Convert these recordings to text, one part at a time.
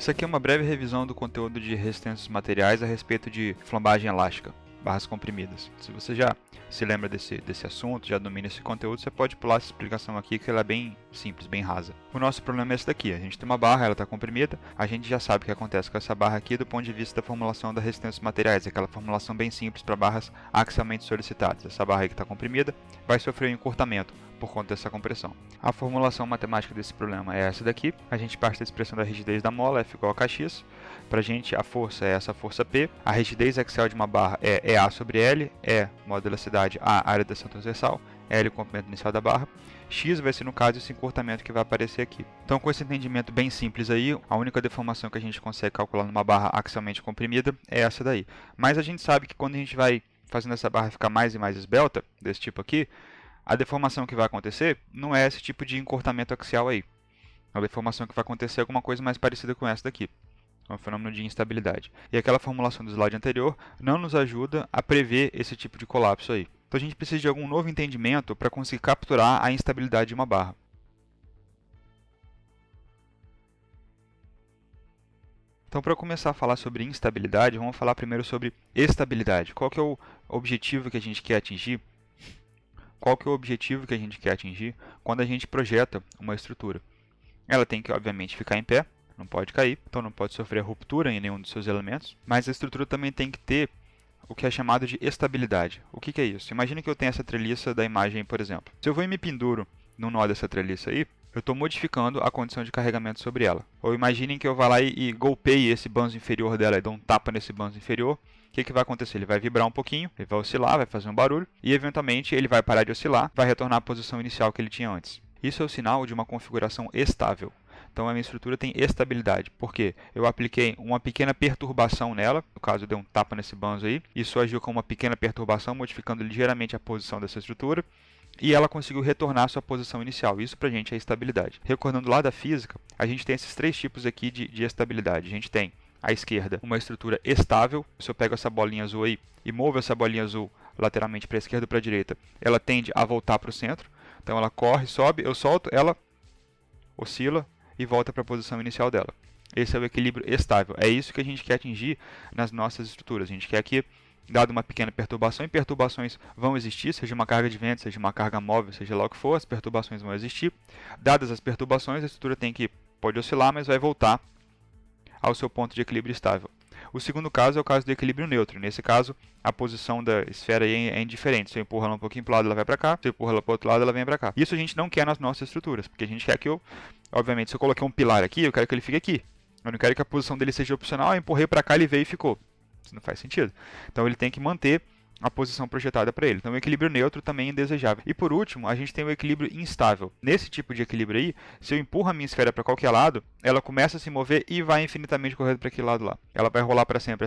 Isso aqui é uma breve revisão do conteúdo de resistências materiais a respeito de flambagem elástica, barras comprimidas. Se você já se lembra desse assunto, já domina esse conteúdo, você pode pular essa explicação aqui, que ela é bem simples, bem rasa. O nosso problema é esse daqui: a gente tem uma barra, ela está comprimida, a gente já sabe o que acontece com essa barra aqui do ponto de vista da formulação das resistências materiais, aquela formulação bem simples para barras axialmente solicitadas. Essa barra aí que está comprimida vai sofrer um encurtamento por conta dessa compressão. A formulação matemática desse problema é essa daqui. A gente parte da expressão da rigidez da mola, F igual a kx. Para a gente, a força é essa força P. A rigidez axial de uma barra é A sobre L, E, modo de elasticidade, A, área da tensão transversal, L, o comprimento inicial da barra. X vai ser, no caso, esse encurtamento que vai aparecer aqui. Então, com esse entendimento bem simples aí, a única deformação que a gente consegue calcular numa barra axialmente comprimida é essa daí. Mas a gente sabe que quando a gente vai fazendo essa barra ficar mais e mais esbelta, desse tipo aqui, a deformação que vai acontecer não é esse tipo de encurtamento axial aí. A deformação que vai acontecer é alguma coisa mais parecida com essa daqui. É um fenômeno de instabilidade. E aquela formulação do slide anterior não nos ajuda a prever esse tipo de colapso aí. Então a gente precisa de algum novo entendimento para conseguir capturar a instabilidade de uma barra. Então, para começar a falar sobre instabilidade, vamos falar primeiro sobre estabilidade. Qual que é o objetivo que a gente quer atingir? Qual que é o objetivo que a gente quer atingir quando a gente projeta uma estrutura? Ela tem que, obviamente, ficar em pé, não pode cair, então não pode sofrer ruptura em nenhum dos seus elementos, mas a estrutura também tem que ter o que é chamado de estabilidade. O que é isso? Imagina que eu tenho essa treliça da imagem, por exemplo. Se eu vou e me penduro no nó dessa treliça aí, eu estou modificando a condição de carregamento sobre ela. Ou imaginem que eu vá lá e golpeie esse banzo inferior dela e dou um tapa nesse banzo inferior. O que vai acontecer? Ele vai vibrar um pouquinho, ele vai oscilar, vai fazer um barulho, e eventualmente ele vai parar de oscilar, vai retornar à posição inicial que ele tinha antes. Isso é o sinal de uma configuração estável. Então a minha estrutura tem estabilidade, porque eu apliquei uma pequena perturbação nela, no caso eu dei um tapa nesse banzo aí, isso agiu como uma pequena perturbação, modificando ligeiramente a posição dessa estrutura, e ela conseguiu retornar à sua posição inicial. Isso para a gente é estabilidade. Recordando lá da física, a gente tem esses três tipos aqui de estabilidade. A gente tem, à esquerda, uma estrutura estável. Se eu pego essa bolinha azul aí e movo essa bolinha azul lateralmente para a esquerda ou para a direita, ela tende a voltar para o centro. Então ela corre, sobe, eu solto, ela oscila e volta para a posição inicial dela. Esse é o equilíbrio estável. É isso que a gente quer atingir nas nossas estruturas. A gente quer que, dado uma pequena perturbação, e perturbações vão existir, seja uma carga de vento, seja uma carga móvel, seja lá o que for, as perturbações vão existir. Dadas as perturbações, a estrutura pode oscilar, mas vai voltar ao seu ponto de equilíbrio estável. O segundo caso é o caso do equilíbrio neutro. Nesse caso, a posição da esfera aí é indiferente. Se eu empurro ela um pouquinho para o lado, ela vai para cá. Se eu empurro ela para o outro lado, ela vem para cá. Isso a gente não quer nas nossas estruturas, porque a gente quer que obviamente, se eu coloquei um pilar aqui, eu quero que ele fique aqui. Eu não quero que a posição dele seja opcional. Eu empurrei para cá, ele veio e ficou. Isso não faz sentido. Então ele tem que manter a posição projetada para ele. Então o equilíbrio neutro também é indesejável. E por último, a gente tem o equilíbrio instável. Nesse tipo de equilíbrio aí, se eu empurro a minha esfera para qualquer lado, ela começa a se mover e vai infinitamente correndo para aquele lado lá. Ela vai rolar para sempre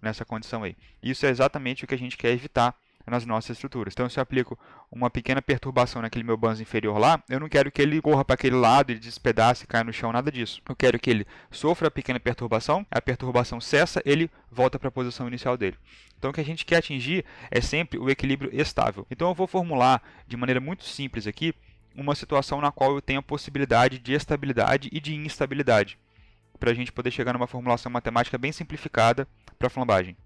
nessa condição aí. Isso é exatamente o que a gente quer evitar nas nossas estruturas. Então, se eu aplico uma pequena perturbação naquele meu banzo inferior lá, eu não quero que ele corra para aquele lado e despedace e caia no chão, nada disso. Eu quero que ele sofra a pequena perturbação, a perturbação cessa, ele volta para a posição inicial dele. Então, o que a gente quer atingir é sempre o equilíbrio estável. Então, eu vou formular de maneira muito simples aqui uma situação na qual eu tenho a possibilidade de estabilidade e de instabilidade, para a gente poder chegar numa formulação matemática bem simplificada para a flambagem.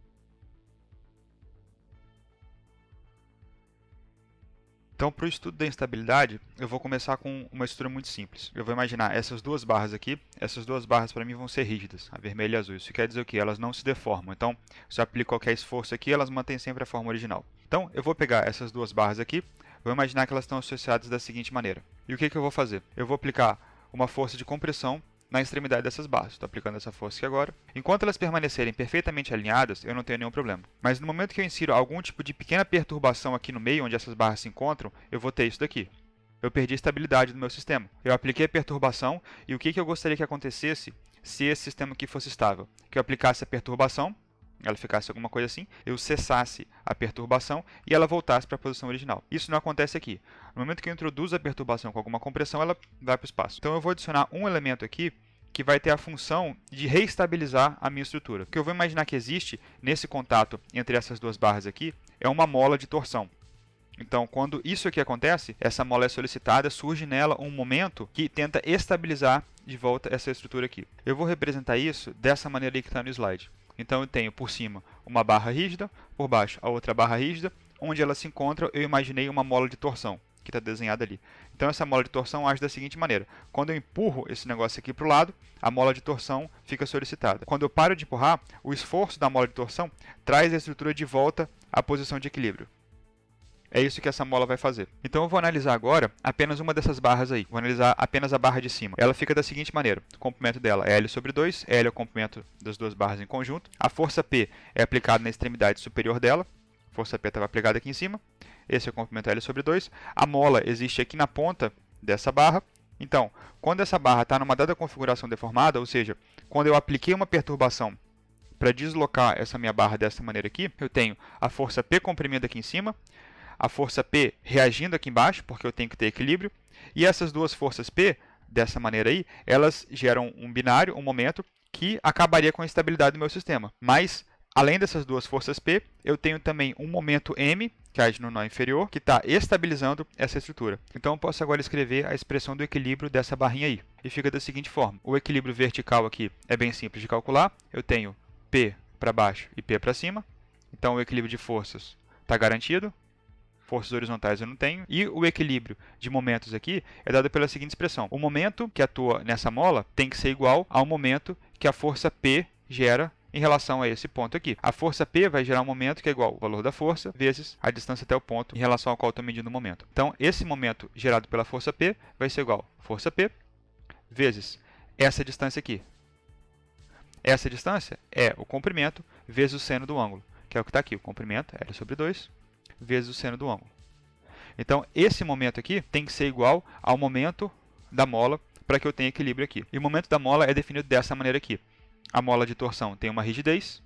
Então, para o estudo da instabilidade, eu vou começar com uma estrutura muito simples. Eu vou imaginar essas duas barras aqui. Essas duas barras para mim vão ser rígidas, a vermelha e a azul. Isso quer dizer o quê? Elas não se deformam. Então, se eu aplico qualquer esforço aqui, elas mantêm sempre a forma original. Então, eu vou pegar essas duas barras aqui, vou imaginar que elas estão associadas da seguinte maneira. E o que eu vou fazer? Eu vou aplicar uma força de compressão na extremidade dessas barras. Estou aplicando essa força aqui agora. Enquanto elas permanecerem perfeitamente alinhadas, eu não tenho nenhum problema. Mas no momento que eu insiro algum tipo de pequena perturbação aqui no meio, onde essas barras se encontram, eu vou ter isso daqui. Eu perdi a estabilidade do meu sistema. Eu apliquei a perturbação e o que eu gostaria que acontecesse se esse sistema aqui fosse estável? Que eu aplicasse a perturbação, ela ficasse alguma coisa assim, eu cessasse a perturbação e ela voltasse para a posição original. Isso não acontece aqui. No momento que eu introduzo a perturbação com alguma compressão, ela vai para o espaço. Então eu vou adicionar um elemento aqui que vai ter a função de reestabilizar a minha estrutura. O que eu vou imaginar que existe nesse contato entre essas duas barras aqui é uma mola de torção. Então, quando isso aqui acontece, essa mola é solicitada, surge nela um momento que tenta estabilizar de volta essa estrutura aqui. Eu vou representar isso dessa maneira aí que está no slide. Então eu tenho por cima uma barra rígida, por baixo a outra barra rígida, onde elas se encontram eu imaginei uma mola de torção, que está desenhada ali. Então essa mola de torção age da seguinte maneira: quando eu empurro esse negócio aqui para o lado, a mola de torção fica solicitada. Quando eu paro de empurrar, o esforço da mola de torção traz a estrutura de volta à posição de equilíbrio. É isso que essa mola vai fazer. Então eu vou analisar agora apenas uma dessas barras aí. Vou analisar apenas a barra de cima. Ela fica da seguinte maneira: o comprimento dela é L sobre 2, L é o comprimento das duas barras em conjunto. A força P é aplicada na extremidade superior dela. A força P estava aplicada aqui em cima. Esse é o comprimento L sobre 2. A mola existe aqui na ponta dessa barra. Então, quando essa barra está numa dada configuração deformada, ou seja, quando eu apliquei uma perturbação para deslocar essa minha barra dessa maneira aqui, eu tenho a força P comprimida aqui em cima, a força P reagindo aqui embaixo, porque eu tenho que ter equilíbrio, e essas duas forças P, dessa maneira aí, elas geram um binário, um momento, que acabaria com a estabilidade do meu sistema. Mas, além dessas duas forças P, eu tenho também um momento M, que age no nó inferior, que está estabilizando essa estrutura. Então eu posso agora escrever a expressão do equilíbrio dessa barrinha aí. E fica da seguinte forma: o equilíbrio vertical aqui é bem simples de calcular. Eu tenho P para baixo e P para cima. Então o equilíbrio de forças está garantido. Forças horizontais eu não tenho. E o equilíbrio de momentos aqui é dado pela seguinte expressão: o momento que atua nessa mola tem que ser igual ao momento que a força P gera em relação a esse ponto aqui. A força P vai gerar um momento que é igual ao valor da força vezes a distância até o ponto em relação ao qual eu estou medindo o momento. Então, esse momento gerado pela força P vai ser igual a força P vezes essa distância aqui. Essa distância é o comprimento vezes o seno do ângulo, que é o que está aqui. O comprimento, L sobre 2, vezes o seno do ângulo. Então, esse momento aqui tem que ser igual ao momento da mola para que eu tenha equilíbrio aqui. E o momento da mola é definido dessa maneira aqui. A mola de torção tem uma rigidez,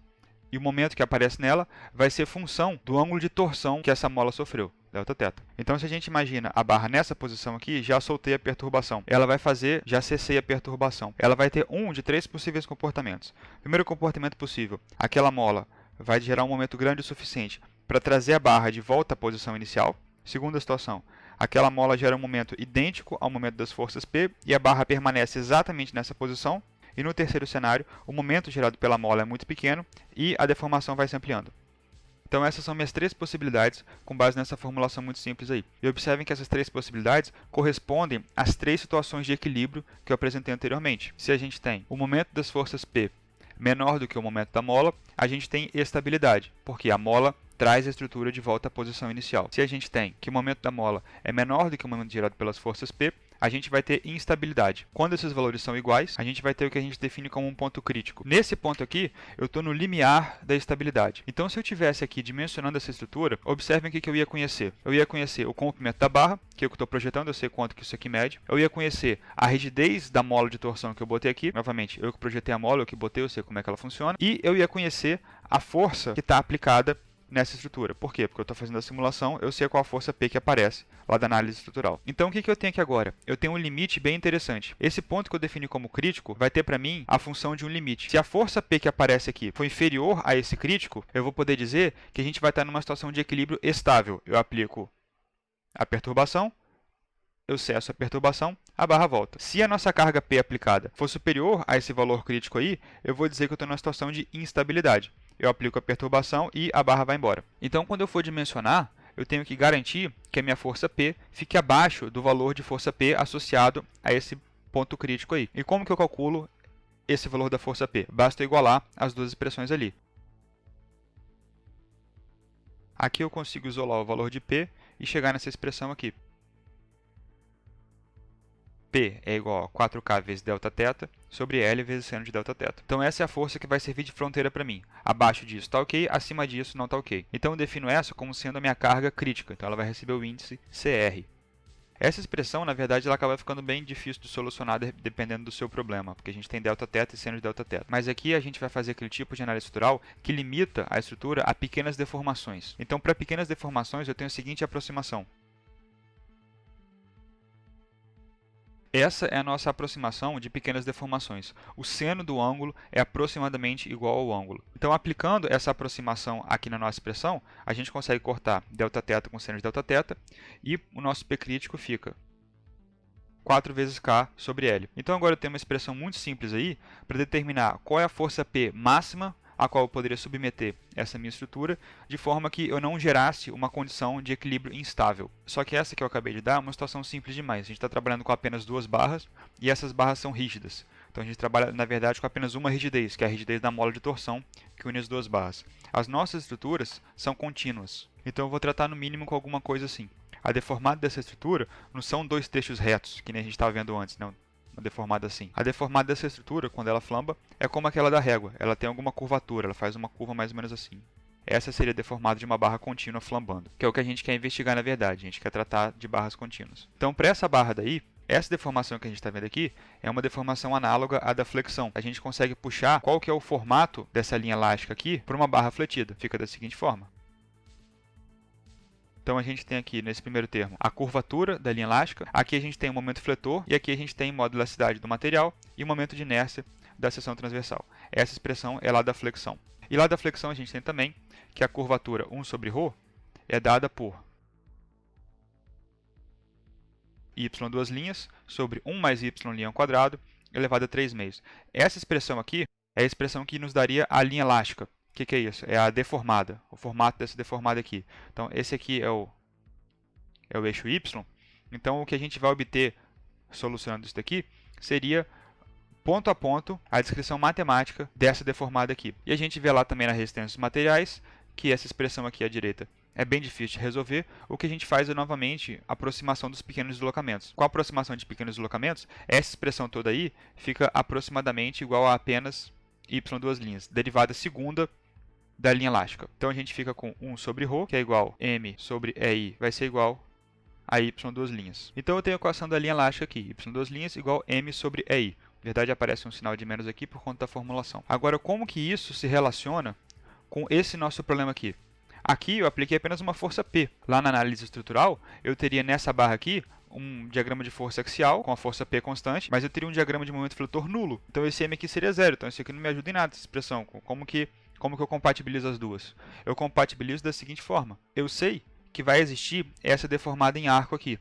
e o momento que aparece nela vai ser função do ângulo de torção que essa mola sofreu, Δθ. Então, se a gente imagina a barra nessa posição aqui, já soltei a perturbação. Ela vai fazer, já cessei a perturbação. Ela vai ter um de três possíveis comportamentos. Primeiro comportamento possível: aquela mola vai gerar um momento grande o suficiente para trazer a barra de volta à posição inicial. Segunda situação: aquela mola gera um momento idêntico ao momento das forças P e a barra permanece exatamente nessa posição. E no terceiro cenário, o momento gerado pela mola é muito pequeno e a deformação vai se ampliando. Então essas são minhas três possibilidades com base nessa formulação muito simples aí. E observem que essas três possibilidades correspondem às três situações de equilíbrio que eu apresentei anteriormente. Se a gente tem o momento das forças P menor do que o momento da mola, a gente tem estabilidade, porque a mola traz a estrutura de volta à posição inicial. Se a gente tem que o momento da mola é menor do que o momento gerado pelas forças P, a gente vai ter instabilidade. Quando esses valores são iguais, a gente vai ter o que a gente define como um ponto crítico. Nesse ponto aqui, eu estou no limiar da estabilidade. Então, se eu tivesse aqui dimensionando essa estrutura, observem o que eu ia conhecer. Eu ia conhecer o comprimento da barra, que é o que eu estou projetando, eu sei quanto que isso aqui mede. Eu ia conhecer a rigidez da mola de torção que eu botei aqui. Novamente, eu que projetei a mola, eu que botei, eu sei como é que ela funciona. E eu ia conhecer a força que está aplicada nessa estrutura. Por quê? Porque eu estou fazendo a simulação, eu sei qual a força P que aparece lá da análise estrutural. Então, o que eu tenho aqui agora? Eu tenho um limite bem interessante. Esse ponto que eu defini como crítico vai ter para mim a função de um limite. Se a força P que aparece aqui for inferior a esse crítico, eu vou poder dizer que a gente vai estar numa situação de equilíbrio estável. Eu aplico a perturbação, eu cesso a perturbação, a barra volta. Se a nossa carga P aplicada for superior a esse valor crítico aí, eu vou dizer que eu estou numa situação de instabilidade. Eu aplico a perturbação e a barra vai embora. Então, quando eu for dimensionar, eu tenho que garantir que a minha força P fique abaixo do valor de força P associado a esse ponto crítico aí. E como que eu calculo esse valor da força P? Basta igualar as duas expressões ali. Aqui eu consigo isolar o valor de P e chegar nessa expressão aqui. P é igual a 4K vezes Δθ sobre L vezes seno de Δθ. Então essa é a força que vai servir de fronteira para mim. Abaixo disso está ok, acima disso não está ok. Então eu defino essa como sendo a minha carga crítica. Então ela vai receber o índice CR. Essa expressão, na verdade, ela acaba ficando bem difícil de solucionar dependendo do seu problema, porque a gente tem Δθ e seno de Δθ. Mas aqui a gente vai fazer aquele tipo de análise estrutural que limita a estrutura a pequenas deformações. Então, para pequenas deformações, eu tenho a seguinte aproximação. Essa é a nossa aproximação de pequenas deformações. O seno do ângulo é aproximadamente igual ao ângulo. Então, aplicando essa aproximação aqui na nossa expressão, a gente consegue cortar Δθ com seno de Δθ e o nosso P crítico fica 4 vezes K sobre L. Então agora eu tenho uma expressão muito simples aí para determinar qual é a força P máxima a qual eu poderia submeter essa minha estrutura, de forma que eu não gerasse uma condição de equilíbrio instável. Só que essa que eu acabei de dar é uma situação simples demais. A gente está trabalhando com apenas 2 barras e essas barras são rígidas. Então a gente trabalha, na verdade, com apenas uma rigidez, que é a rigidez da mola de torção, que une as 2 barras. As nossas estruturas são contínuas. Então eu vou tratar no mínimo com alguma coisa assim. A deformada dessa estrutura não são 2 trechos retos, que nem a gente estava vendo antes, não. Uma deformada assim. A deformada dessa estrutura, quando ela flamba, é como aquela da régua. Ela tem alguma curvatura, ela faz uma curva mais ou menos assim. Essa seria a deformada de uma barra contínua flambando, que é o que a gente quer investigar na verdade. A gente quer tratar de barras contínuas. Então, para essa barra daí, essa deformação que a gente está vendo aqui é uma deformação análoga à da flexão. A gente consegue puxar qual que é o formato dessa linha elástica aqui para uma barra fletida. Fica da seguinte forma. Então a gente tem aqui, nesse primeiro termo, a curvatura da linha elástica. Aqui a gente tem o momento fletor e aqui a gente tem modularidade do material e o momento de inércia da seção transversal. Essa expressão é lá da flexão. E lá da flexão a gente tem também que a curvatura 1 sobre ρ é dada por y duas linhas sobre 1 mais y linha ao quadrado elevado a 3 meios. Essa expressão aqui é a expressão que nos daria a linha elástica. O que é isso? É a deformada, o formato dessa deformada aqui. Então, esse aqui é o eixo y. Então, o que a gente vai obter solucionando isso daqui seria, ponto a ponto, a descrição matemática dessa deformada aqui. E a gente vê lá também na resistência dos materiais que essa expressão aqui à direita é bem difícil de resolver. O que a gente faz é, novamente, a aproximação dos pequenos deslocamentos. Com a aproximação de pequenos deslocamentos, essa expressão toda aí fica aproximadamente igual a apenas y duas linhas, derivada segunda da linha elástica. Então a gente fica com 1 sobre ρ, que é igual a m sobre EI, vai ser igual a y duas linhas. Então eu tenho a equação da linha elástica aqui, y duas linhas igual a m sobre EI. Na verdade aparece um sinal de menos aqui por conta da formulação. Agora, como que isso se relaciona com esse nosso problema aqui? Aqui eu apliquei apenas uma força P. Lá na análise estrutural, eu teria nessa barra aqui um diagrama de força axial com a força P constante, mas eu teria um diagrama de momento fletor nulo. Então esse m aqui seria zero. Então isso aqui não me ajuda em nada, essa expressão. Como que eu compatibilizo as duas? Eu compatibilizo da seguinte forma. Eu sei que vai existir essa deformada em arco aqui.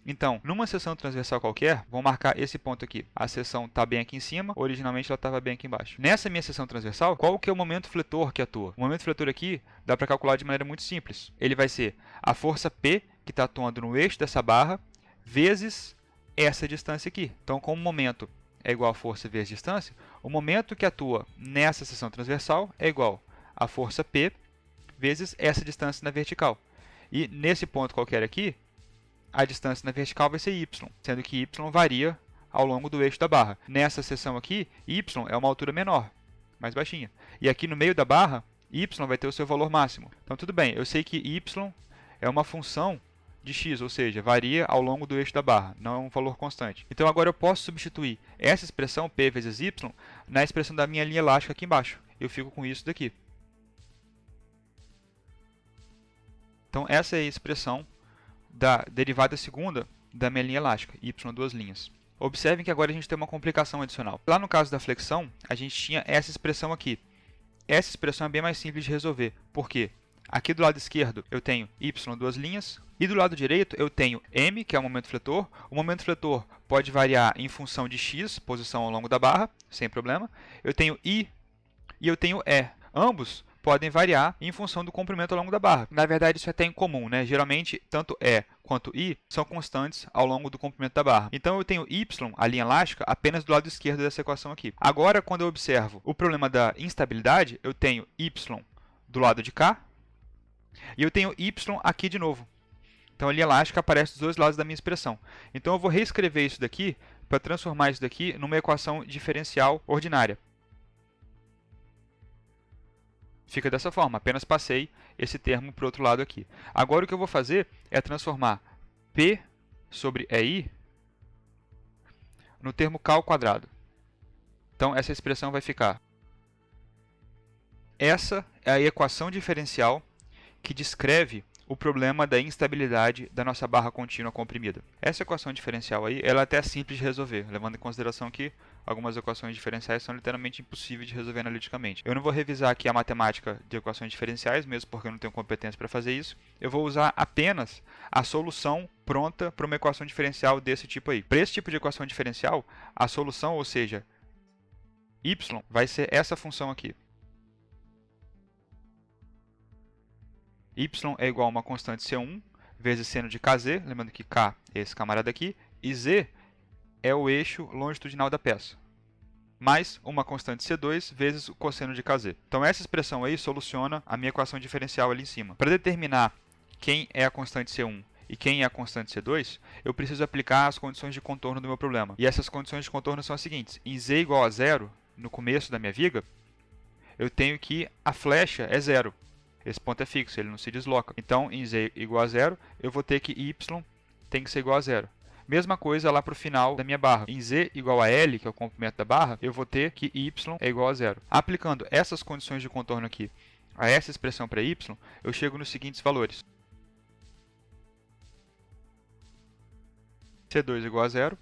Então, numa seção transversal qualquer, vou marcar esse ponto aqui. A seção está bem aqui em cima, originalmente ela estava bem aqui embaixo. Nessa minha seção transversal, qual que é o momento fletor que atua? O momento fletor aqui dá para calcular de maneira muito simples. Ele vai ser a força P, que está atuando no eixo dessa barra, vezes essa distância aqui. Então, como o momento é igual a força vezes distância, o momento que atua nessa seção transversal é igual a força P vezes essa distância na vertical. E nesse ponto qualquer aqui, a distância na vertical vai ser y, sendo que y varia ao longo do eixo da barra. Nessa seção aqui, y é uma altura menor, mais baixinha. E aqui no meio da barra, y vai ter o seu valor máximo. Então tudo bem, eu sei que y é uma função de x, ou seja, varia ao longo do eixo da barra, não é um valor constante. Então agora eu posso substituir essa expressão P vezes y na expressão da minha linha elástica aqui embaixo. Eu fico com isso daqui. Então essa é a expressão da derivada segunda da minha linha elástica, y duas linhas. Observem que agora a gente tem uma complicação adicional. Lá no caso da flexão, a gente tinha essa expressão aqui. Essa expressão é bem mais simples de resolver. Por quê? Aqui do lado esquerdo eu tenho y duas linhas, e do lado direito eu tenho m, que é o momento fletor. O momento fletor pode variar em função de x, posição ao longo da barra, sem problema. Eu tenho i e eu tenho e. Ambos podem variar em função do comprimento ao longo da barra. Na verdade, isso é até incomum, né? Geralmente, tanto E quanto I são constantes ao longo do comprimento da barra. Então, eu tenho Y, a linha elástica, apenas do lado esquerdo dessa equação aqui. Agora, quando eu observo o problema da instabilidade, eu tenho Y do lado de cá e eu tenho Y aqui de novo. Então, a linha elástica aparece dos dois lados da minha expressão. Então, eu vou reescrever isso daqui para transformar isso daqui numa equação diferencial ordinária. Fica dessa forma, apenas passei esse termo para o outro lado aqui. Agora o que eu vou fazer é transformar P sobre EI no termo K ao quadrado. Então essa expressão vai ficar. Essa é a equação diferencial que descreve o problema da instabilidade da nossa barra contínua comprimida. Essa equação diferencial aí, ela é até simples de resolver, levando em consideração que Algumas equações diferenciais são literalmente impossíveis de resolver analiticamente. Eu não vou revisar aqui a matemática de equações diferenciais, mesmo porque eu não tenho competência para fazer isso. Eu vou usar apenas a solução pronta para uma equação diferencial desse tipo aí. Para esse tipo de equação diferencial, a solução, ou seja, y, vai ser essa função aqui. Y é igual a uma constante C1 vezes seno de kz, lembrando que k é esse camarada aqui, e z é o eixo longitudinal da peça, mais uma constante C2 vezes o cosseno de kz. Então essa expressão aí soluciona a minha equação diferencial ali em cima. Para determinar quem é a constante C1 e quem é a constante C2, eu preciso aplicar as condições de contorno do meu problema. E essas condições de contorno são as seguintes. Em z igual a 0, no começo da minha viga, eu tenho que a flecha é 0. Esse ponto é fixo, ele não se desloca. Então, em z igual a 0, eu vou ter que y tem que ser igual a 0. Mesma coisa lá para o final da minha barra. Em z igual a L, que é o comprimento da barra, eu vou ter que y é igual a 0. Aplicando essas condições de contorno aqui a essa expressão para y, eu chego nos seguintes valores. C2 igual a 0.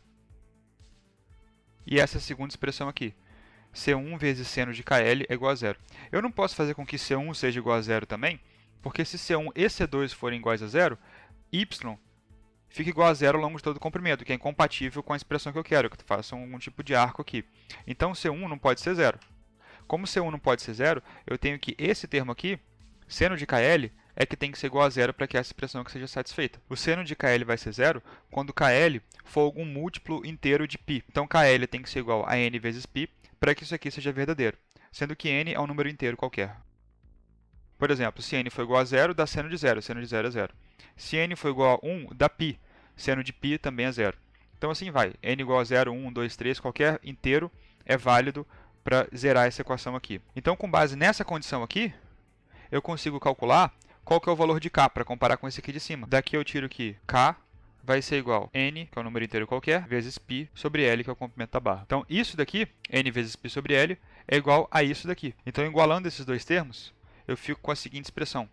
E essa segunda expressão aqui. C1 vezes seno de KL é igual a 0. Eu não posso fazer com que C1 seja igual a 0 também, porque se C1 e C2 forem iguais a 0, y fica igual a 0 ao longo de todo o comprimento, que é incompatível com a expressão que eu quero, que faça algum tipo de arco aqui. Então, C1 não pode ser 0. Como C1 não pode ser 0, eu tenho que esse termo aqui, seno de KL, é que tem que ser igual a 0 para que essa expressão aqui seja satisfeita. O seno de KL vai ser 0 quando KL for algum múltiplo inteiro de π. Então, KL tem que ser igual a n vezes π para que isso aqui seja verdadeiro, sendo que n é um número inteiro qualquer. Por exemplo, se n for igual a 0, dá seno de 0 é 0 é 0. Se n for igual a 1, dá π, seno de π também é 0. Então assim vai, n igual a 0, 1, 2, 3, qualquer inteiro é válido para zerar essa equação aqui. Então, com base nessa condição aqui, eu consigo calcular qual que é o valor de k para comparar com esse aqui de cima. Daqui eu tiro que k vai ser igual a n, que é um número inteiro qualquer, vezes π sobre L, que é o comprimento da barra. Então, isso daqui, n vezes π sobre L, é igual a isso daqui. Então, igualando esses dois termos, eu fico com a seguinte expressão.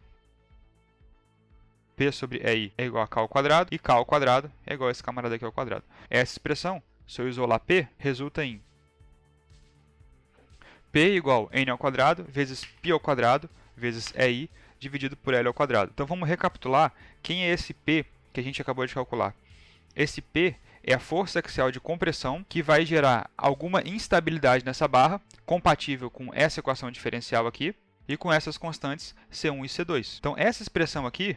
P sobre EI é igual a k ao quadrado, e k ao quadrado é igual a esse camarada aqui ao quadrado. Essa expressão, se eu isolar P, resulta em P igual a n ao quadrado vezes π ao quadrado vezes EI dividido por L ao quadrado. Então, vamos recapitular quem é esse P que a gente acabou de calcular. Esse P é a força axial de compressão que vai gerar alguma instabilidade nessa barra, compatível com essa equação diferencial aqui e com essas constantes C1 e C2. Então, essa expressão aqui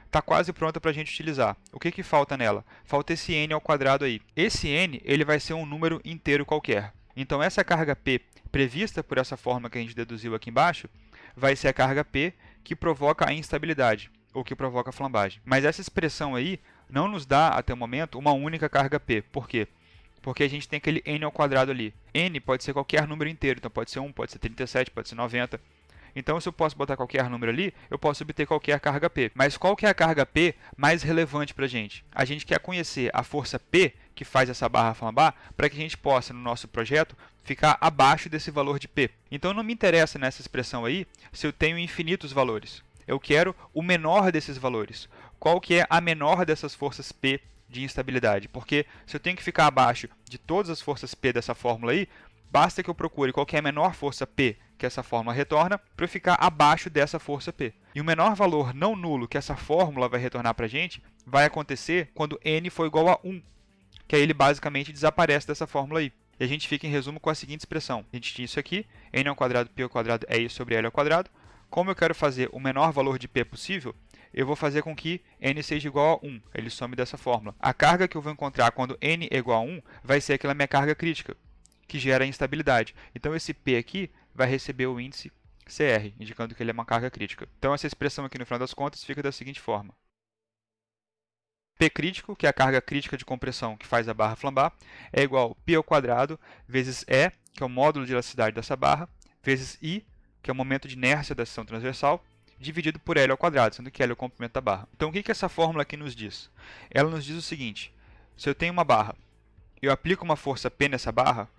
está quase pronta para a gente utilizar. O que que falta nela? Falta esse n ao quadrado aí. Esse n ele vai ser um número inteiro qualquer. Então, essa carga P prevista por essa forma que a gente deduziu aqui embaixo vai ser a carga P que provoca a instabilidade, ou que provoca a flambagem. Mas essa expressão aí não nos dá, até o momento, uma única carga P. Por quê? Porque a gente tem aquele n ao quadrado ali. N pode ser qualquer número inteiro, então pode ser 1, pode ser 37, pode ser 90. Então, se eu posso botar qualquer número ali, eu posso obter qualquer carga P. Mas qual que é a carga P mais relevante para a gente? A gente quer conhecer a força P que faz essa barra flambar para que a gente possa, no nosso projeto, ficar abaixo desse valor de P. Então, não me interessa nessa expressão aí se eu tenho infinitos valores. Eu quero o menor desses valores. Qual que é a menor dessas forças P de instabilidade? Porque se eu tenho que ficar abaixo de todas as forças P dessa fórmula aí, basta que eu procure qual que é a menor força P que essa fórmula retorna para eu ficar abaixo dessa força P. E o menor valor não nulo que essa fórmula vai retornar para a gente vai acontecer quando n for igual a 1, que aí ele basicamente desaparece dessa fórmula aí. E a gente fica, em resumo, com a seguinte expressão. A gente tinha isso aqui, n ao quadrado, p ao quadrado é isso sobre L ao quadrado. Como eu quero fazer o menor valor de P possível, eu vou fazer com que n seja igual a 1. Ele some dessa fórmula. A carga que eu vou encontrar quando n é igual a 1 vai ser aquela minha carga crítica, que gera instabilidade. Então, esse P aqui vai receber o índice CR, indicando que ele é uma carga crítica. Então, essa expressão aqui, no final das contas, fica da seguinte forma. P crítico, que é a carga crítica de compressão que faz a barra flambar, é igual a P ao quadrado vezes E, que é o módulo de elasticidade dessa barra, vezes I, que é o momento de inércia da seção transversal, dividido por L ao quadrado, sendo que L é o comprimento da barra. Então, o que essa fórmula aqui nos diz? Ela nos diz o seguinte: se eu tenho uma barra e eu aplico uma força P nessa barra,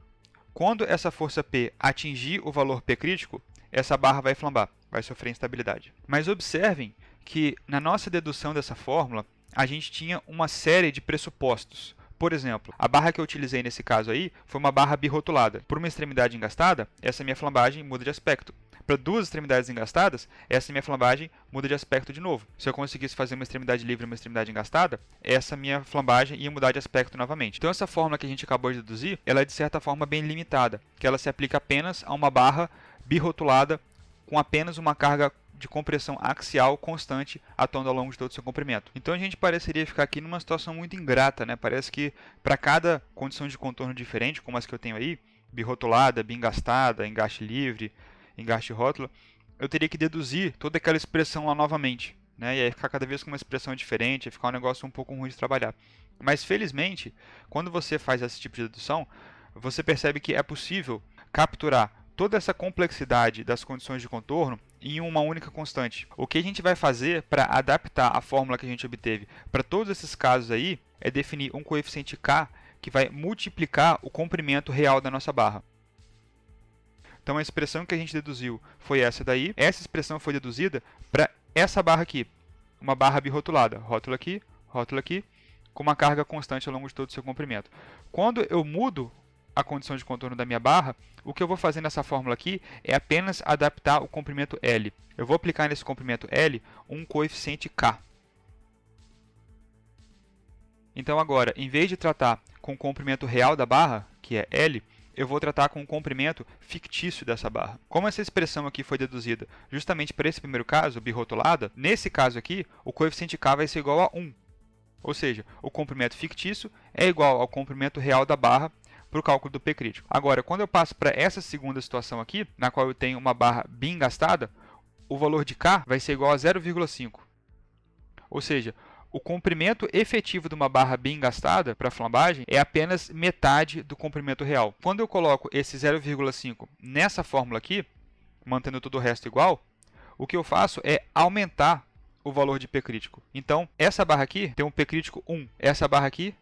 quando essa força P atingir o valor P crítico, essa barra vai flambar, vai sofrer instabilidade. Mas observem que na nossa dedução dessa fórmula, a gente tinha uma série de pressupostos. Por exemplo, a barra que eu utilizei nesse caso aí foi uma barra birrotulada. Por uma extremidade engastada, essa minha flambagem muda de aspecto. Para duas extremidades engastadas, essa minha flambagem muda de aspecto de novo. Se eu conseguisse fazer uma extremidade livre e uma extremidade engastada, essa minha flambagem ia mudar de aspecto novamente. Então essa fórmula que a gente acabou de deduzir, ela é de certa forma bem limitada, que ela se aplica apenas a uma barra birrotulada com apenas uma carga de compressão axial constante atuando ao longo de todo o seu comprimento. Então a gente pareceria ficar aqui numa situação muito ingrata, né? Parece que para cada condição de contorno diferente, como as que eu tenho aí, birrotulada, biengastada, engaste livre, engaste rótula, eu teria que deduzir toda aquela expressão lá novamente, né? E aí ficar cada vez com uma expressão diferente, ia ficar um negócio um pouco ruim de trabalhar. Mas felizmente, quando você faz esse tipo de dedução, você percebe que é possível capturar toda essa complexidade das condições de contorno em uma única constante. O que a gente vai fazer para adaptar a fórmula que a gente obteve para todos esses casos aí é definir um coeficiente K que vai multiplicar o comprimento real da nossa barra. Então a expressão que a gente deduziu foi essa daí. Essa expressão foi deduzida para essa barra aqui, uma barra birrotulada, rótula aqui, com uma carga constante ao longo de todo o seu comprimento. Quando eu mudo a condição de contorno da minha barra, o que eu vou fazer nessa fórmula aqui é apenas adaptar o comprimento L. Eu vou aplicar nesse comprimento L um coeficiente K. Então agora, em vez de tratar com o comprimento real da barra, que é L, eu vou tratar com o comprimento fictício dessa barra. Como essa expressão aqui foi deduzida justamente para esse primeiro caso, birrotulada, nesse caso aqui, o coeficiente K vai ser igual a 1. Ou seja, o comprimento fictício é igual ao comprimento real da barra para o cálculo do P crítico. Agora, quando eu passo para essa segunda situação aqui, na qual eu tenho uma barra biengastada, o valor de K vai ser igual a 0,5. Ou seja, o comprimento efetivo de uma barra biengastada para a flambagem é apenas metade do comprimento real. Quando eu coloco esse 0,5 nessa fórmula aqui, mantendo todo o resto igual, o que eu faço é aumentar o valor de P crítico. Então, essa barra aqui tem um P crítico 1, essa barra aqui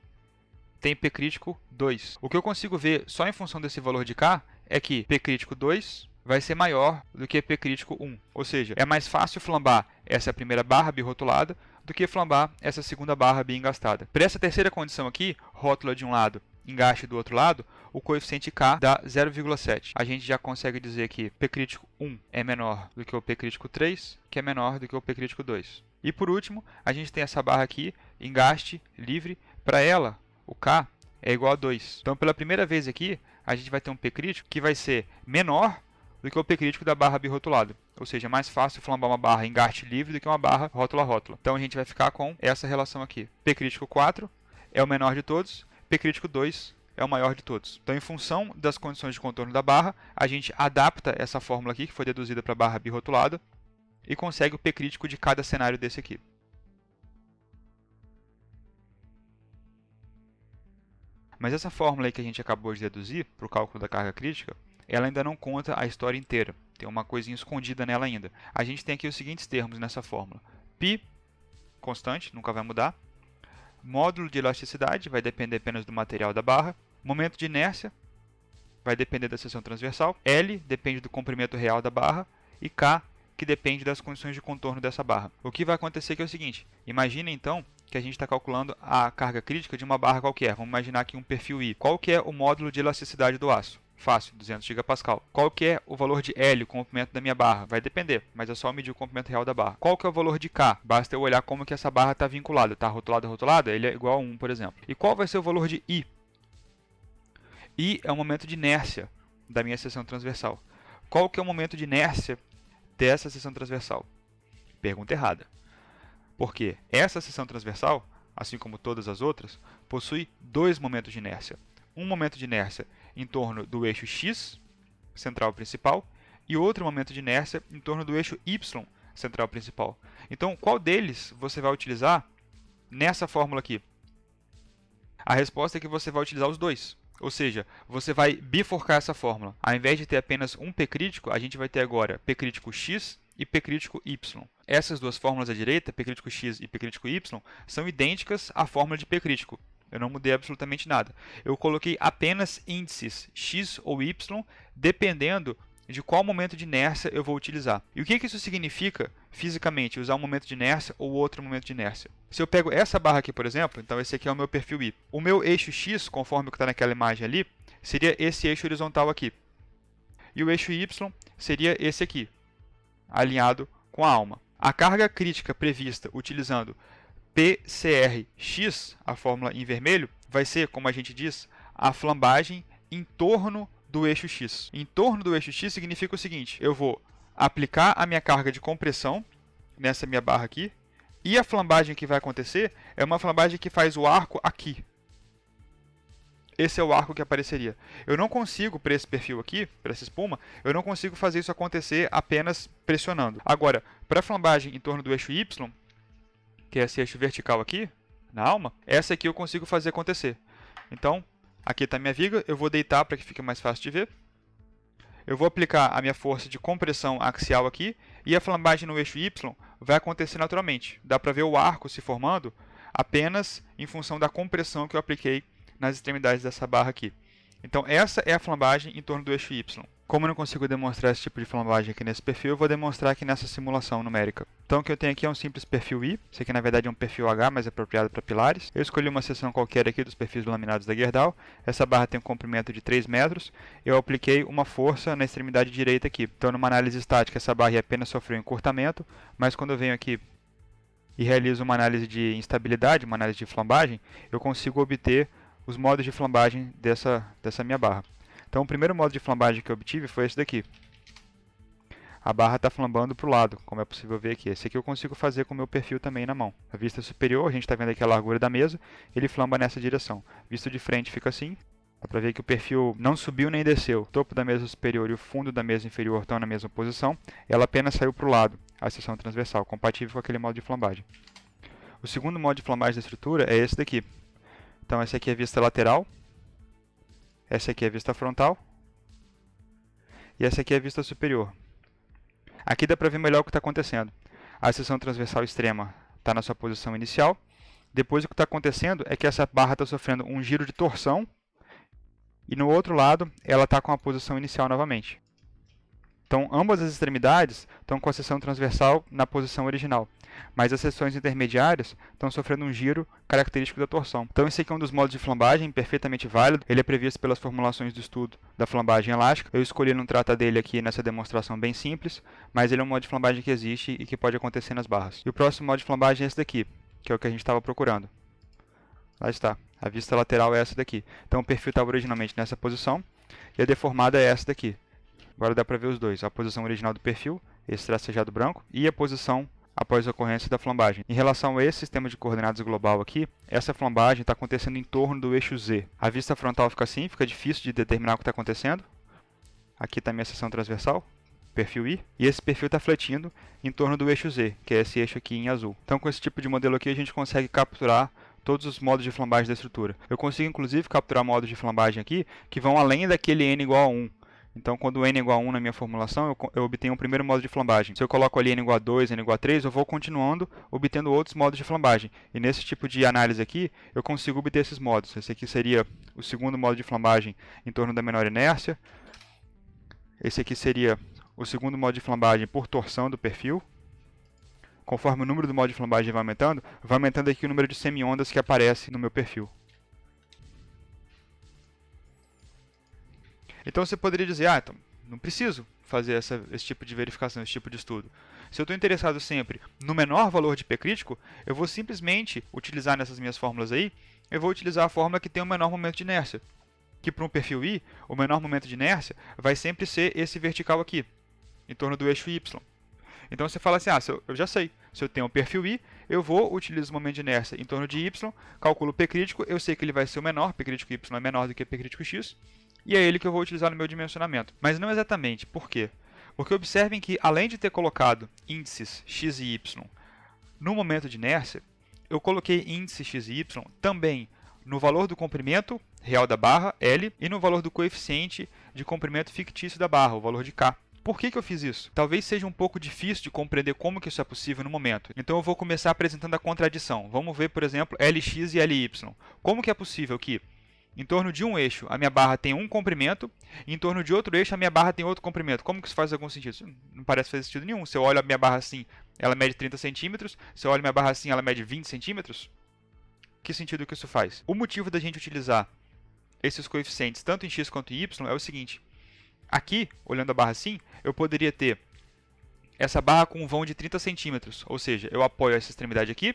tem P crítico 2. O que eu consigo ver só em função desse valor de K é que P crítico 2 vai ser maior do que P crítico 1. Ou seja, é mais fácil flambar essa primeira barra birrotulada do que flambar essa segunda barra biengastada. Para essa terceira condição aqui, rótula de um lado, engaste do outro lado, o coeficiente K dá 0,7. A gente já consegue dizer que P crítico 1 é menor do que o P crítico 3, que é menor do que o P crítico 2. E por último, a gente tem essa barra aqui, engaste livre, para ela, o K é igual a 2. Então, pela primeira vez aqui, a gente vai ter um P crítico que vai ser menor do que o P crítico da barra birrotulada. Ou seja, é mais fácil flambar uma barra engaste livre do que uma barra rótula-rótula. Então, a gente vai ficar com essa relação aqui. P crítico 4 é o menor de todos, P crítico 2 é o maior de todos. Então, em função das condições de contorno da barra, a gente adapta essa fórmula aqui, que foi deduzida para a barra birrotulada, e consegue o P crítico de cada cenário desse aqui. Mas essa fórmula aí que a gente acabou de deduzir para o cálculo da carga crítica, ela ainda não conta a história inteira. Tem uma coisinha escondida nela ainda. A gente tem aqui os seguintes termos nessa fórmula. Π, constante, nunca vai mudar. Módulo de elasticidade, vai depender apenas do material da barra. Momento de inércia, vai depender da seção transversal. L, depende do comprimento real da barra. E K, que depende das condições de contorno dessa barra. O que vai acontecer aqui é o seguinte. Imagina então que a gente está calculando a carga crítica de uma barra qualquer. Vamos imaginar aqui um perfil I. Qual que é o módulo de elasticidade do aço? Fácil, 200 gigapascal. Qual que é o valor de L, o comprimento da minha barra? Vai depender, mas é só medir o comprimento real da barra. Qual que é o valor de K? Basta eu olhar como que essa barra está vinculada. Está rotulada? Ele é igual a 1, por exemplo. E qual vai ser o valor de I? I é o momento de inércia da minha seção transversal. Qual que é o momento de inércia dessa seção transversal? Pergunta errada. Porque essa seção transversal, assim como todas as outras, possui dois momentos de inércia. Um momento de inércia em torno do eixo X, central principal, e outro momento de inércia em torno do eixo Y, central principal. Então, qual deles você vai utilizar nessa fórmula aqui? A resposta é que você vai utilizar os dois. Ou seja, você vai bifurcar essa fórmula. Ao invés de ter apenas um P crítico, a gente vai ter agora P crítico X e P crítico Y. Essas duas fórmulas à direita, P crítico X e P crítico Y, são idênticas à fórmula de P crítico. Eu não mudei absolutamente nada. Eu coloquei apenas índices X ou Y, dependendo de qual momento de inércia eu vou utilizar. E o que isso significa fisicamente, usar um momento de inércia ou outro momento de inércia? Se eu pego essa barra aqui, por exemplo, então esse aqui é o meu perfil I. O meu eixo X, conforme o que está naquela imagem ali, seria esse eixo horizontal aqui. E o eixo Y seria esse aqui, alinhado com a alma. A carga crítica prevista utilizando PCRX, a fórmula em vermelho, vai ser, como a gente diz, a flambagem em torno do eixo X. Em torno do eixo X significa o seguinte: eu vou aplicar a minha carga de compressão nessa minha barra aqui, e a flambagem que vai acontecer é uma flambagem que faz o arco aqui. Esse é o arco que apareceria. Eu não consigo, para esse perfil aqui, para essa espuma, eu não consigo fazer isso acontecer apenas pressionando. Agora, para a flambagem em torno do eixo Y, que é esse eixo vertical aqui, na alma, essa aqui eu consigo fazer acontecer. Então, aqui está a minha viga, eu vou deitar para que fique mais fácil de ver. Eu vou aplicar a minha força de compressão axial aqui, e a flambagem no eixo Y vai acontecer naturalmente. Dá para ver o arco se formando apenas em função da compressão que eu apliquei nas extremidades dessa barra aqui. Então essa é a flambagem em torno do eixo Y. Como eu não consigo demonstrar esse tipo de flambagem aqui nesse perfil, eu vou demonstrar aqui nessa simulação numérica. Então o que eu tenho aqui é um simples perfil I, esse aqui na verdade é um perfil H, mas é apropriado para pilares. Eu escolhi uma seção qualquer aqui dos perfis laminados da Gerdau. Essa barra tem um comprimento de 3 metros. Eu apliquei uma força na extremidade direita aqui. Então numa análise estática essa barra apenas sofreu um encurtamento, mas quando eu venho aqui e realizo uma análise de instabilidade, uma análise de flambagem, eu consigo obter os modos de flambagem dessa minha barra. Então o primeiro modo de flambagem que eu obtive foi esse daqui. A barra está flambando para o lado, como é possível ver aqui. Esse aqui eu consigo fazer com o meu perfil também na mão. A vista superior, a gente está vendo aqui a largura da mesa, ele flamba nessa direção. Visto de frente fica assim. Dá para ver que o perfil não subiu nem desceu. O topo da mesa superior e o fundo da mesa inferior estão na mesma posição. Ela apenas saiu para o lado, a seção transversal, compatível com aquele modo de flambagem. O segundo modo de flambagem da estrutura é esse daqui. Então essa aqui é a vista lateral, essa aqui é a vista frontal e essa aqui é a vista superior. Aqui dá para ver melhor o que está acontecendo. A seção transversal extrema está na sua posição inicial. Depois o que está acontecendo é que essa barra está sofrendo um giro de torção e no outro lado ela está com a posição inicial novamente. Então ambas as extremidades estão com a seção transversal na posição original, mas as seções intermediárias estão sofrendo um giro característico da torção. Então esse aqui é um dos modos de flambagem perfeitamente válido. Ele é previsto pelas formulações do estudo da flambagem elástica. Eu escolhi não tratar dele aqui nessa demonstração bem simples, mas ele é um modo de flambagem que existe e que pode acontecer nas barras. E o próximo modo de flambagem é esse daqui, que é o que a gente estava procurando. Lá está. A vista lateral é essa daqui. Então o perfil estava originalmente nessa posição e a deformada é essa daqui. Agora dá para ver os dois, a posição original do perfil, esse tracejado branco, e a posição após a ocorrência da flambagem. Em relação a esse sistema de coordenadas global aqui, essa flambagem está acontecendo em torno do eixo Z. A vista frontal fica assim, fica difícil de determinar o que está acontecendo. Aqui está a minha seção transversal, perfil I, e esse perfil está fletindo em torno do eixo Z, que é esse eixo aqui em azul. Então com esse tipo de modelo aqui a gente consegue capturar todos os modos de flambagem da estrutura. Eu consigo inclusive capturar modos de flambagem aqui que vão além daquele n igual a 1. Então, quando n é igual a 1 na minha formulação, eu obtenho um primeiro modo de flambagem. Se eu coloco ali n igual a 2, n igual a 3, eu vou continuando obtendo outros modos de flambagem. E nesse tipo de análise aqui, eu consigo obter esses modos. Esse aqui seria o segundo modo de flambagem em torno da menor inércia. Esse aqui seria o segundo modo de flambagem por torção do perfil. Conforme o número do modo de flambagem vai aumentando aqui o número de semi-ondas que aparece no meu perfil. Então você poderia dizer, então, não preciso fazer esse tipo de verificação, esse tipo de estudo. Se eu estou interessado sempre no menor valor de P crítico, eu vou simplesmente utilizar nessas minhas fórmulas aí, eu vou utilizar a fórmula que tem o menor momento de inércia. Que para um perfil I, o menor momento de inércia vai sempre ser esse vertical aqui, em torno do eixo Y. Então você fala assim, eu já sei, se eu tenho um perfil I, eu vou utilizar o momento de inércia em torno de Y, calculo o P crítico, eu sei que ele vai ser o menor, P crítico Y é menor do que P crítico X, e é ele que eu vou utilizar no meu dimensionamento. Mas não exatamente. Por quê? Porque observem que, além de ter colocado índices x e y no momento de inércia, eu coloquei índice x e y também no valor do comprimento real da barra, L, e no valor do coeficiente de comprimento fictício da barra, o valor de K. Por que eu fiz isso? Talvez seja um pouco difícil de compreender como que isso é possível no momento. Então eu vou começar apresentando a contradição. Vamos ver, por exemplo, Lx e Ly. Como que é possível que Em torno de um eixo, a minha barra tem um comprimento, e em torno de outro eixo, a minha barra tem outro comprimento. Como que isso faz algum sentido? Isso não parece fazer sentido nenhum. Se eu olho a minha barra assim, ela mede 30 centímetros. Se eu olho a minha barra assim, ela mede 20 centímetros. Que sentido que isso faz? O motivo da gente utilizar esses coeficientes, tanto em x quanto em y, é o seguinte. Aqui, olhando a barra assim, eu poderia ter essa barra com um vão de 30 centímetros. Ou seja, eu apoio essa extremidade aqui,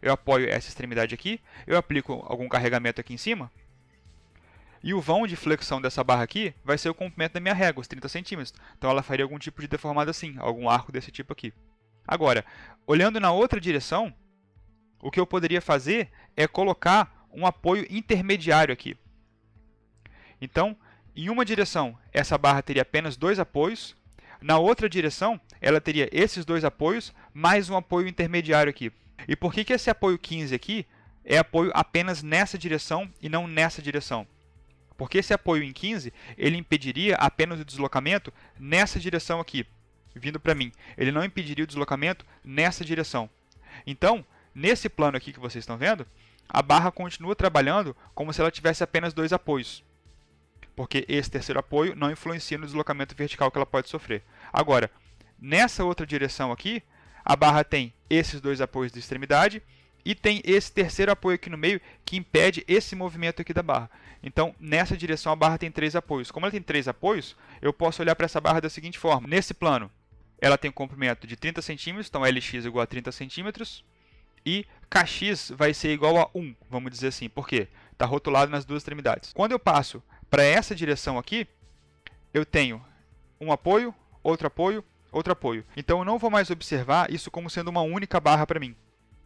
eu apoio essa extremidade aqui, eu aplico algum carregamento aqui em cima, e o vão de flexão dessa barra aqui vai ser o comprimento da minha régua, os 30 centímetros. Então ela faria algum tipo de deformado assim, algum arco desse tipo aqui. Agora, olhando na outra direção, o que eu poderia fazer é colocar um apoio intermediário aqui. Então, em uma direção, essa barra teria apenas dois apoios. Na outra direção, ela teria esses dois apoios, mais um apoio intermediário aqui. E por que esse apoio 15 aqui é apoio apenas nessa direção e não nessa direção? Porque esse apoio em 15, ele impediria apenas o deslocamento nessa direção aqui, vindo para mim. Ele não impediria o deslocamento nessa direção. Então, nesse plano aqui que vocês estão vendo, a barra continua trabalhando como se ela tivesse apenas dois apoios. Porque esse terceiro apoio não influencia no deslocamento vertical que ela pode sofrer. Agora, nessa outra direção aqui, a barra tem esses dois apoios de extremidade e tem esse terceiro apoio aqui no meio que impede esse movimento aqui da barra. Então, nessa direção, a barra tem três apoios. Como ela tem três apoios, eu posso olhar para essa barra da seguinte forma. Nesse plano, ela tem um comprimento de 30 centímetros, então Lx igual a 30 centímetros. E Kx vai ser igual a 1, vamos dizer assim. Por quê? Está rotulado nas duas extremidades. Quando eu passo para essa direção aqui, eu tenho um apoio, outro apoio, outro apoio. Então, eu não vou mais observar isso como sendo uma única barra para mim.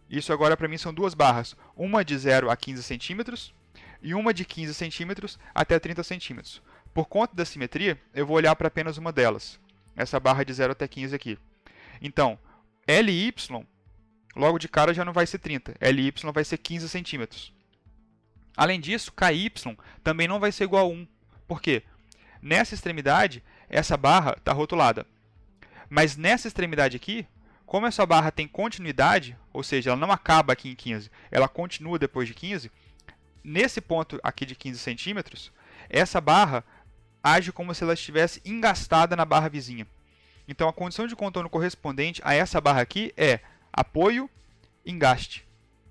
Isso agora para mim são duas barras, uma de 0 a 15 centímetros e uma de 15 centímetros até 30 centímetros. Por conta da simetria, eu vou olhar para apenas uma delas, essa barra de 0 até 15 aqui. Então, Ly, logo de cara já não vai ser 30, Ly vai ser 15 centímetros. Além disso, Ky também não vai ser igual a 1. Por quê? Nessa extremidade, essa barra está rotulada. Mas nessa extremidade aqui, como essa barra tem continuidade, ou seja, ela não acaba aqui em 15, ela continua depois de 15, nesse ponto aqui de 15 centímetros, essa barra age como se ela estivesse engastada na barra vizinha. Então, a condição de contorno correspondente a essa barra aqui é apoio, engaste.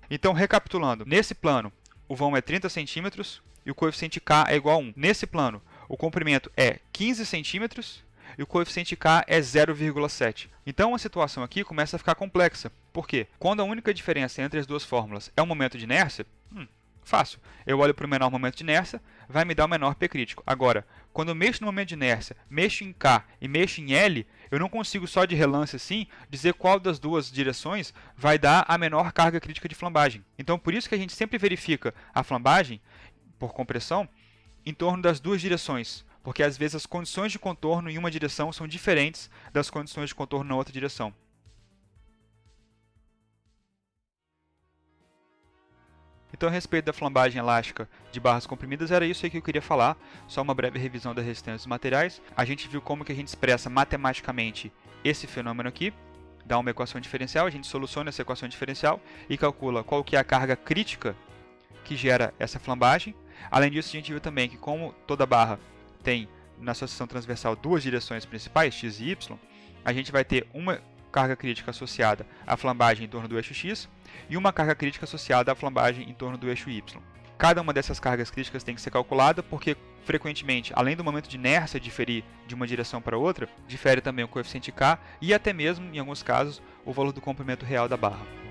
Então, recapitulando, nesse plano, o vão é 30 centímetros e o coeficiente K é igual a 1. Nesse plano, o comprimento é 15 centímetros e o coeficiente K é 0,7. Então a situação aqui começa a ficar complexa. Por quê? Quando a única diferença entre as duas fórmulas é o momento de inércia, fácil. Eu olho para o menor momento de inércia, vai me dar o menor P crítico. Agora, quando eu mexo no momento de inércia, mexo em K e mexo em L, eu não consigo só de relance assim dizer qual das duas direções vai dar a menor carga crítica de flambagem. Então por isso que a gente sempre verifica a flambagem, por compressão, em torno das duas direções. Porque às vezes as condições de contorno em uma direção são diferentes das condições de contorno na outra direção. Então, a respeito da flambagem elástica de barras comprimidas, era isso aí que eu queria falar. Só uma breve revisão da resistência dos materiais. A gente viu como que a gente expressa matematicamente esse fenômeno aqui. Dá uma equação diferencial, a gente soluciona essa equação diferencial e calcula qual que é a carga crítica que gera essa flambagem. Além disso, a gente viu também que como toda barra tem na sua seção transversal duas direções principais, x e y, a gente vai ter uma carga crítica associada à flambagem em torno do eixo x e uma carga crítica associada à flambagem em torno do eixo y. Cada uma dessas cargas críticas tem que ser calculada porque, frequentemente, além do momento de inércia diferir de uma direção para outra, difere também o coeficiente K e até mesmo, em alguns casos, o valor do comprimento real da barra.